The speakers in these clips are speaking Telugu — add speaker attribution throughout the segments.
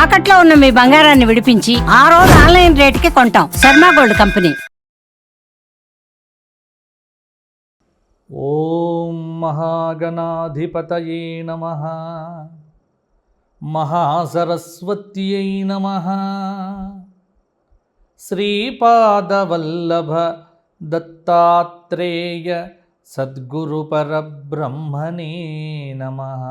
Speaker 1: తాకట్లో ఉన్న మీ బంగారాన్ని విడిపించి ఆ రోజు ఆన్లైన్ రేటుకి కొంటాం. Sharma gold company.
Speaker 2: ఓం మహాగణాధిపతయే నమః. మహాసరస్వత్యై నమః. శ్రీపాదవల్లభ దత్తాత్రేయ సద్గురు పరబ్రహ్మణే నమః.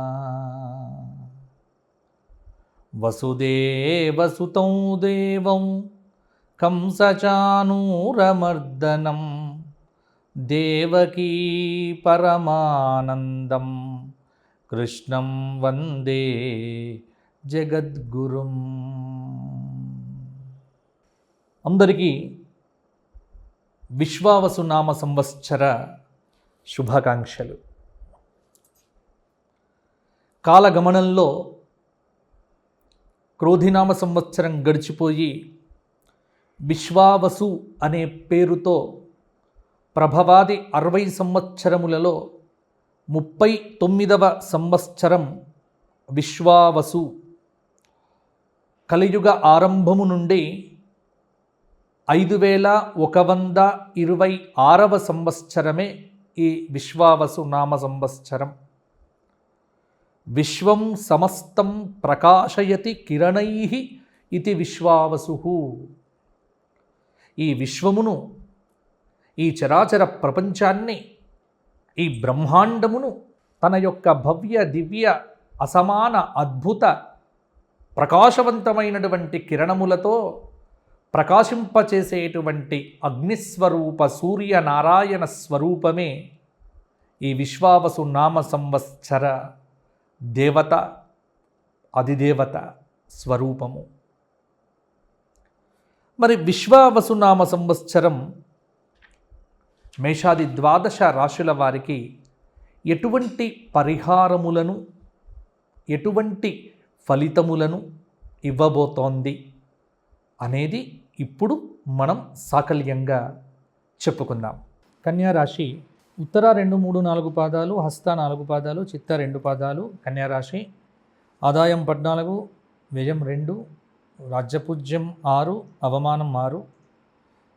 Speaker 2: వసుదేవసుతం దేవం కంసచానూరమర్దనం దేవకీ పరమానందం కృష్ణం వందే జగద్గురుం. అందరికీ విశ్వావసునామ సంవత్సర శుభాకాంక్షలు. కాలగమనంలో క్రోధినామ సంవత్సరం గడిచిపోయి విశ్వావసు అనే పేరుతో ప్రభవాది 60 సంవత్సరములలో 39వ సంవత్సరం విశ్వావసు. కలియుగ ఆరంభము నుండి 5126వ సంవత్సరమే ఈ విశ్వావసు నామ సంవత్సరం. విశ్వం సమస్తం ప్రకాశయతి కిరణైః ఇతి విశ్వావసుః. ఈ విశ్వమును, ఈ చరాచర ప్రపంచాన్ని, ఈ బ్రహ్మాండమును తన యొక్క భవ్య దివ్య అసమాన అద్భుత ప్రకాశవంతమైనటువంటి కిరణములతో ప్రకాశింపచేసేటువంటి అగ్నిస్వరూప సూర్యనారాయణ స్వరూపమే ఈ విశ్వావసు నామ సంవత్సర దేవత, అధిదేవత స్వరూపము. మరి విశ్వావసునామ సంవత్సరం మేషాది 12 రాశుల వారికి ఎటువంటి పరిహారములను, ఎటువంటి ఫలితములను ఇవ్వబోతోంది అనేది ఇప్పుడు మనం సాకల్యంగా చెప్పుకుందాం. కన్యారాశి ఉత్తర 2, 3, 4 పాదాలు, హస్త 4 పాదాలు, చిత్త 2 పాదాలు కన్యారాశి. ఆదాయం 14, వ్యయం 2, రాజ్యపూజ్యం 6, అవమానం 6.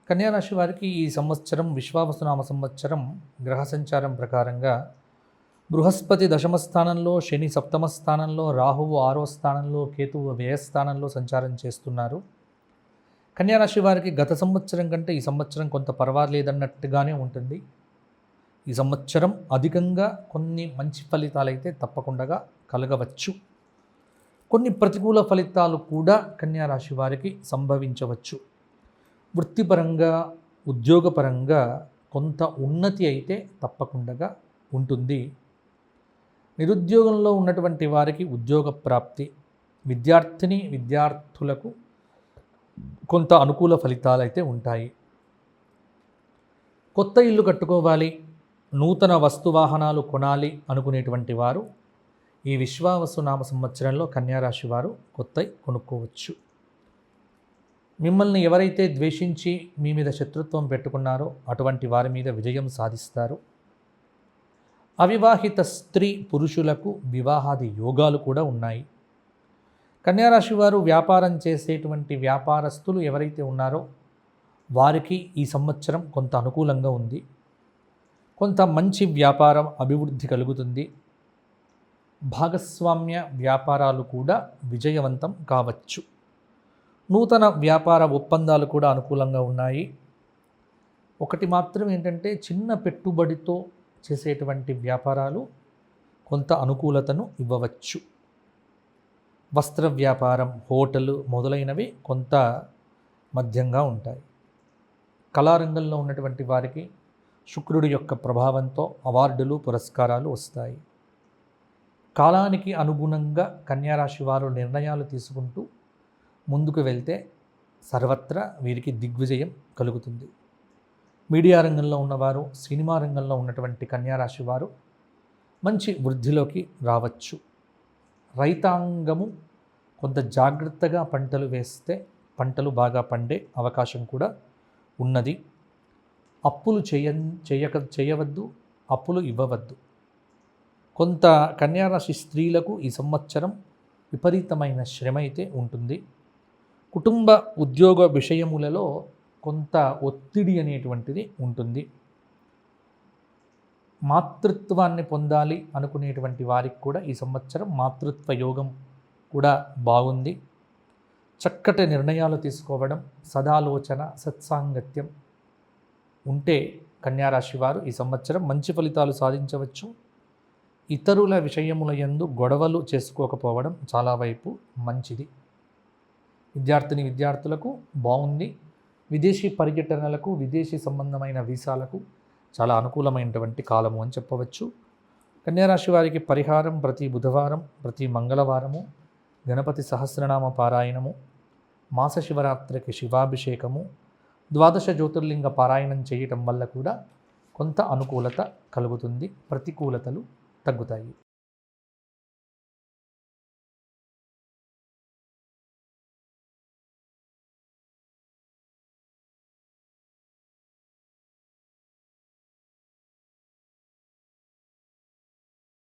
Speaker 2: కన్యారాశి వారికి ఈ సంవత్సరం విశ్వావసునామ సంవత్సరం గ్రహ సంచారం ప్రకారంగా బృహస్పతి 10వ స్థానంలో, శని 7వ స్థానంలో, రాహువు 6వ స్థానంలో, కేతువు వ్యయస్థానంలో సంచారం చేస్తున్నారు. కన్యారాశి వారికి గత సంవత్సరం కంటే ఈ సంవత్సరం కొంత పర్వాలేదన్నట్టుగానే ఉంటుంది. ఈ సంవత్సరం అధికంగా కొన్ని మంచి ఫలితాలైతే తప్పకుండా కలగవచ్చు. కొన్ని ప్రతికూల ఫలితాలు కూడా కన్యారాశి వారికి సంభవించవచ్చు. వృత్తిపరంగా, ఉద్యోగపరంగా కొంత ఉన్నతి అయితే తప్పకుండా ఉంటుంది. నిరుద్యోగంలో ఉన్నటువంటి వారికి ఉద్యోగ ప్రాప్తి, విద్యార్థులకు కొంత అనుకూల ఫలితాలు అయితే ఉంటాయి. కొత్త ఇల్లు కట్టుకోవాలి, నూతన వస్తువాహనాలు కొనాలి అనుకునేటువంటి వారు ఈ విశ్వావసు నామ సంవత్సరంలో కన్యారాశి వారు కొత్తవి కొనుక్కోవచ్చు. మిమ్మల్ని ఎవరైతే ద్వేషించి మీ మీద శత్రుత్వం పెట్టుకున్నారో అటువంటి వారి మీద విజయం సాధిస్తారు. అవివాహిత స్త్రీ పురుషులకు వివాహాది యోగాలు కూడా ఉన్నాయి. కన్యారాశి వారు వ్యాపారం చేసేటువంటి వ్యాపారస్తులు ఎవరైతే ఉన్నారో వారికి ఈ సంవత్సరం కొంత అనుకూలంగా ఉంది. కొంత మంచి వ్యాపారం అభివృద్ధి కలుగుతుంది. భాగస్వామ్య వ్యాపారాలు కూడా విజయవంతం కావచ్చు. నూతన వ్యాపార ఒప్పందాలు కూడా అనుకూలంగా ఉన్నాయి. ఒకటి మాత్రం ఏంటంటే చిన్న పెట్టుబడితో చేసేటువంటి వ్యాపారాలు కొంత అనుకూలతను ఇవ్వవచ్చు. వస్త్ర వ్యాపారం, హోటలు మొదలైనవి కొంత మధ్యంగా ఉంటాయి. కళారంగంలో ఉన్నటువంటి వారికి శుక్రుడి యొక్క ప్రభావంతో అవార్డులు, పురస్కారాలు వస్తాయి. కాలానికి అనుగుణంగా కన్యారాశి వారు నిర్ణయాలు తీసుకుంటూ ముందుకు వెళ్తే సర్వత్రా వీరికి దిగ్విజయం కలుగుతుంది. మీడియా రంగంలో ఉన్నవారు, సినిమా రంగంలో ఉన్నటువంటి కన్యారాశి వారు మంచి వృద్ధిలోకి రావచ్చు. రైతాంగము కొంత జాగ్రత్తగా పంటలు వేస్తే పంటలు బాగా పండే అవకాశం కూడా ఉన్నది. అప్పులు చేయవద్దు, అప్పులు ఇవ్వవద్దు. కొంత కన్యారాశి స్త్రీలకు ఈ సంవత్సరం విపరీతమైన శ్రమ అయితే ఉంటుంది. కుటుంబ ఉద్యోగ విషయములలో కొంత ఒత్తిడి అనేటువంటిది ఉంటుంది. మాతృత్వాన్ని పొందాలి అనుకునేటువంటి వారికి కూడా ఈ సంవత్సరం మాతృత్వ యోగం కూడా బాగుంది. చక్కటి నిర్ణయాలు తీసుకోవడం, సదాలోచన, సత్సాంగత్యం ఉంటే కన్యారాశి వారు ఈ సంవత్సరం మంచి ఫలితాలు సాధించవచ్చు. ఇతరుల విషయముల యందు గొడవలు చేసుకోకపోవడం చాలా వైపు మంచిది. విద్యార్థులకు బాగుంది. విదేశీ పర్యటనలకు, విదేశీ సంబంధమైన వీసాలకు చాలా అనుకూలమైనటువంటి కాలము అని చెప్పవచ్చు. కన్యారాశి వారికి పరిహారం ప్రతి బుధవారం, ప్రతి మంగళవారము గణపతి సహస్రనామ పారాయణము, మాస శివరాత్రికి శివాభిషేకము, ద్వాదశ జ్యోతిర్లింగ పారాయణం చేయటం వల్ల కూడా కొంత అనుకూలత కలుగుతుంది, ప్రతికూలతలు తగ్గుతాయి.